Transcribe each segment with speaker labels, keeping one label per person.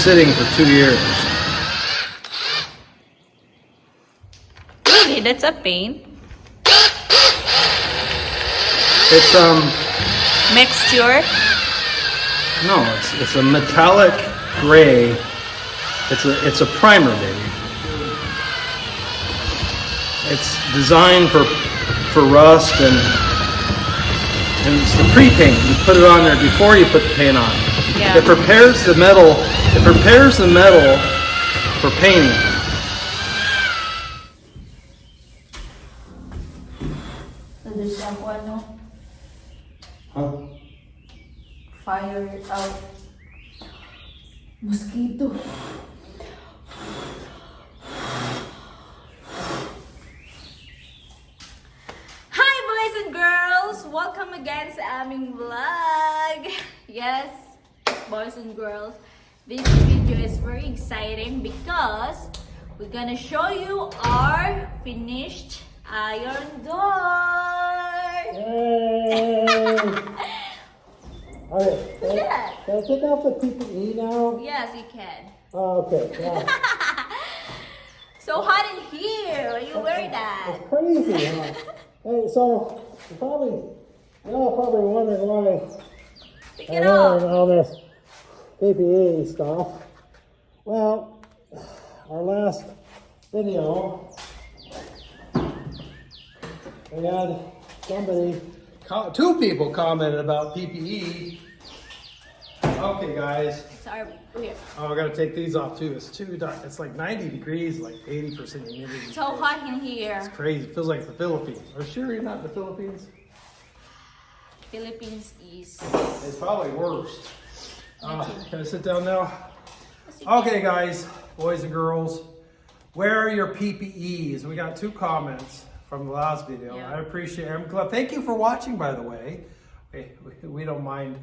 Speaker 1: sitting for 2 years.
Speaker 2: Really? That's a paint?
Speaker 1: It's
Speaker 2: Mixture?
Speaker 1: no, it's a metallic gray. It's a primer, baby. It's designed for rust and it's the pre-paint. You put it on there before you put the paint on.
Speaker 2: Yeah.
Speaker 1: It prepares the metal. It prepares the metal for painting. Huh?
Speaker 2: Fire out. Mosquito. Hi boys and girls! Welcome again sa aming vlog! Yes, boys and girls, this video is very exciting because we're gonna show you our finished iron door!
Speaker 3: Okay,
Speaker 2: What's that?
Speaker 3: can I take off the PPE now?
Speaker 2: Yes, you can.
Speaker 3: Oh, okay, yeah.
Speaker 2: So hot in here! Why you wear that?
Speaker 3: It's crazy, huh? Hey, so, you're all probably wondering why
Speaker 2: Take
Speaker 3: I'm
Speaker 2: it off.
Speaker 3: wearing all this PPE stuff. Well, our last video, we had two people commented about PPE. Okay, guys.
Speaker 2: Sorry, here.
Speaker 3: Oh, I gotta take these off too. It's like 90 degrees, like 80% humidity.
Speaker 2: So hot in here.
Speaker 3: It's crazy. It feels like the Philippines. Are you sure you're not in the Philippines?
Speaker 2: Philippines is.
Speaker 3: It's probably worse. Can I sit down now?
Speaker 2: Yes, you
Speaker 3: Okay, guys, boys and girls, wear your PPEs. We got two comments from the last video.
Speaker 2: Yeah.
Speaker 3: I appreciate it. I'm glad. Thank you for watching, by the way. We don't mind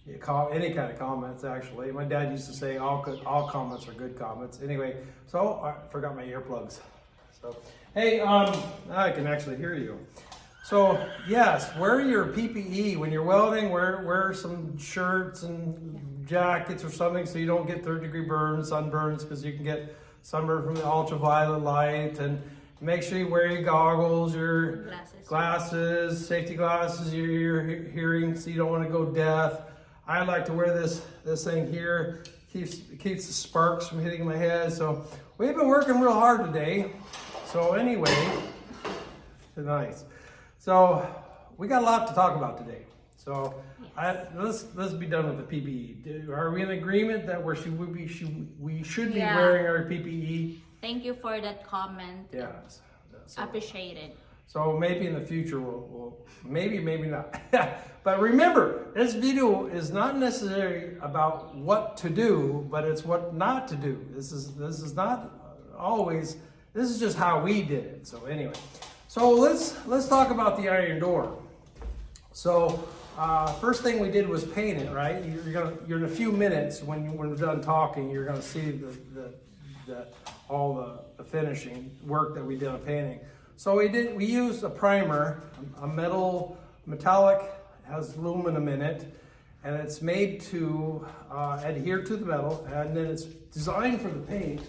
Speaker 3: any kind of comments, actually. My dad used to say all comments are good comments. Anyway, so I forgot my earplugs. So, hey, now I can actually hear you. So, yes, wear your PPE. When you're welding, wear some shirts and jackets or something so you don't get third-degree burns, sunburns, because you can get sunburn from the ultraviolet light. And make sure you wear your goggles, your glasses, safety glasses, your hearing, so you don't want to go deaf. I like to wear this thing here. Keeps the sparks from hitting my head. So we've been working real hard today. So anyway, nice. So we got a lot to talk about today. So let's be done with the PPE. Are we in agreement that we should be wearing our PPE?
Speaker 2: Thank you for that comment.
Speaker 3: Yes. So,
Speaker 2: Appreciate it.
Speaker 3: so maybe in the future we'll maybe not. But remember, this video is not necessarily about what to do, but it's what not to do. This is not always. This is just how we did it. So anyway, so let's talk about the iron door. So first thing we did was paint it. Right? You're in a few minutes when we're done talking. You're gonna see all the finishing work that we did on painting. So we used a primer, a metallic, has aluminum in it, and it's made to adhere to the metal, and then it's designed for the paint.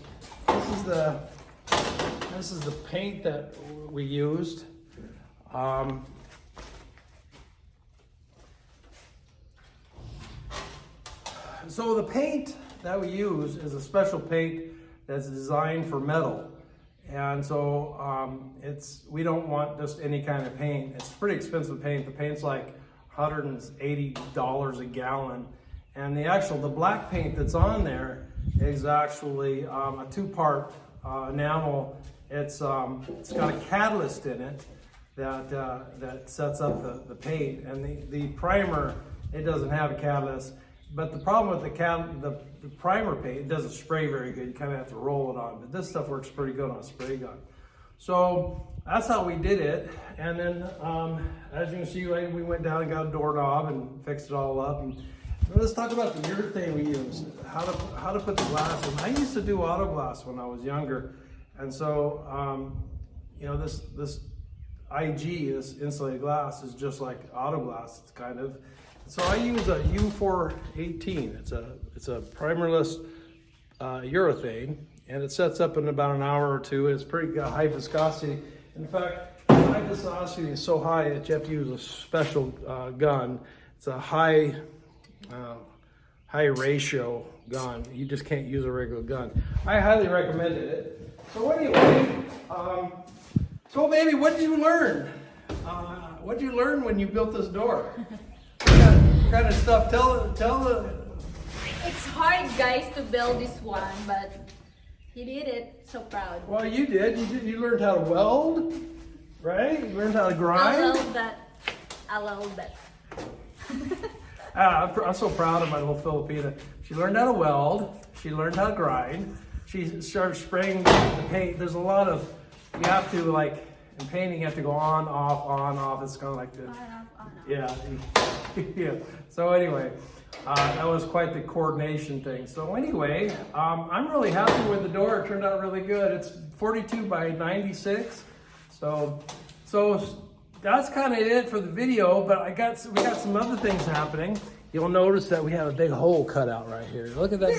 Speaker 3: This is the paint that we used. So the paint that we use is a special paint that's designed for metal. And so we don't want just any kind of paint. It's pretty expensive paint. The paint's like $180 a gallon. And the black paint that's on there is actually a two-part enamel. It's got a catalyst in it that sets up the paint. And the primer, it doesn't have a catalyst. But the problem with the primer paint, it doesn't spray very good. You kind of have to roll it on. But this stuff works pretty good on a spray gun. So that's how we did it. And then, as you can see, we went down and got a doorknob and fixed it all up. And let's talk about the urethane we use, how to put the glass in. I used to do auto glass when I was younger. And so, this IG, this insulated glass, is just like auto glass, it's kind of. So I use a U418. It's a primerless urethane, and it sets up in about an hour or two. It's pretty high viscosity. In fact, high viscosity is so high that you have to use a special gun. It's a high ratio gun. You just can't use a regular gun. I highly recommended it. So anyway, so baby, what did you learn? What did you learn when you built this door? What kind of stuff? Tell the.
Speaker 2: It's hard, guys, to build this one, but he did it. So proud.
Speaker 3: Well, you did. You learned how to weld, right? You learned how to grind.
Speaker 2: I love that.
Speaker 3: I'm so proud of my little Filipina. She learned how to weld. She learned how to grind. She started spraying the paint. There's a lot of, you have to like, in painting you have to go on, off. It's kind of like this.
Speaker 2: On.
Speaker 3: Yeah. Yeah. So anyway, that was quite the coordination thing. So anyway, I'm really happy with the door. It turned out really good. It's 42 by 96. So that's kind of it for the video, but we got some other things happening. You'll notice that we have a big hole cut out right here. Look at that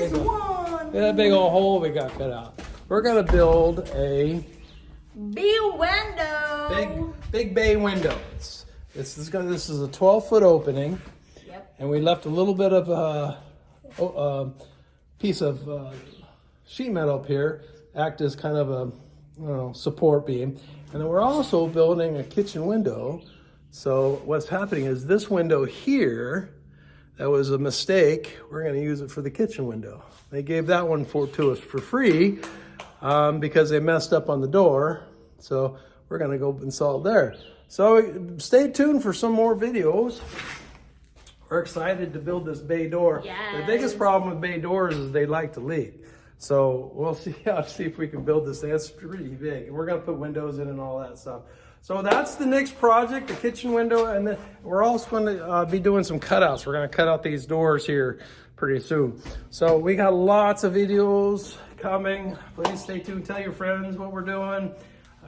Speaker 3: big old hole we got cut out. We're gonna build a
Speaker 2: big window.
Speaker 3: Big bay window. This is a 12-foot opening.
Speaker 2: Yep.
Speaker 3: And we left a little bit of a piece of sheet metal up here, act as kind of a support beam. And then we're also building a kitchen window. So what's happening is this window here, that was a mistake. We're going to use it for the kitchen window. They gave that one to us for free because they messed up on the door. So we're going to go install it there. So stay tuned for some more videos. We're excited to build this bay door.
Speaker 2: Yes.
Speaker 3: The biggest problem with bay doors is they like to leak. So we'll see if we can build this thing. It's pretty big. And we're gonna put windows in and all that stuff. So that's the next project, the kitchen window. And then we're also gonna be doing some cutouts. We're gonna cut out these doors here pretty soon. So we got lots of videos coming. Please stay tuned, tell your friends what we're doing.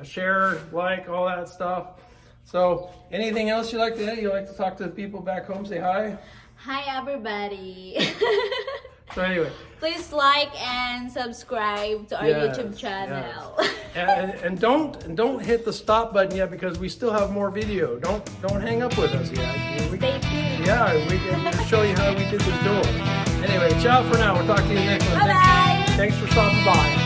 Speaker 3: Share, like, all that stuff. So anything else you'd like to add? You like to talk to the people back home, say hi?
Speaker 2: Hi, everybody.
Speaker 3: So anyway.
Speaker 2: Please like and subscribe to our YouTube channel.
Speaker 3: Yes. And don't hit the stop button yet because we still have more video. Don't hang up with us yet.
Speaker 2: Stay tuned.
Speaker 3: Yeah, we can show you how we did this door. Anyway, ciao for now. We'll talk to you next one.
Speaker 2: Bye-bye.
Speaker 3: Thanks for stopping by.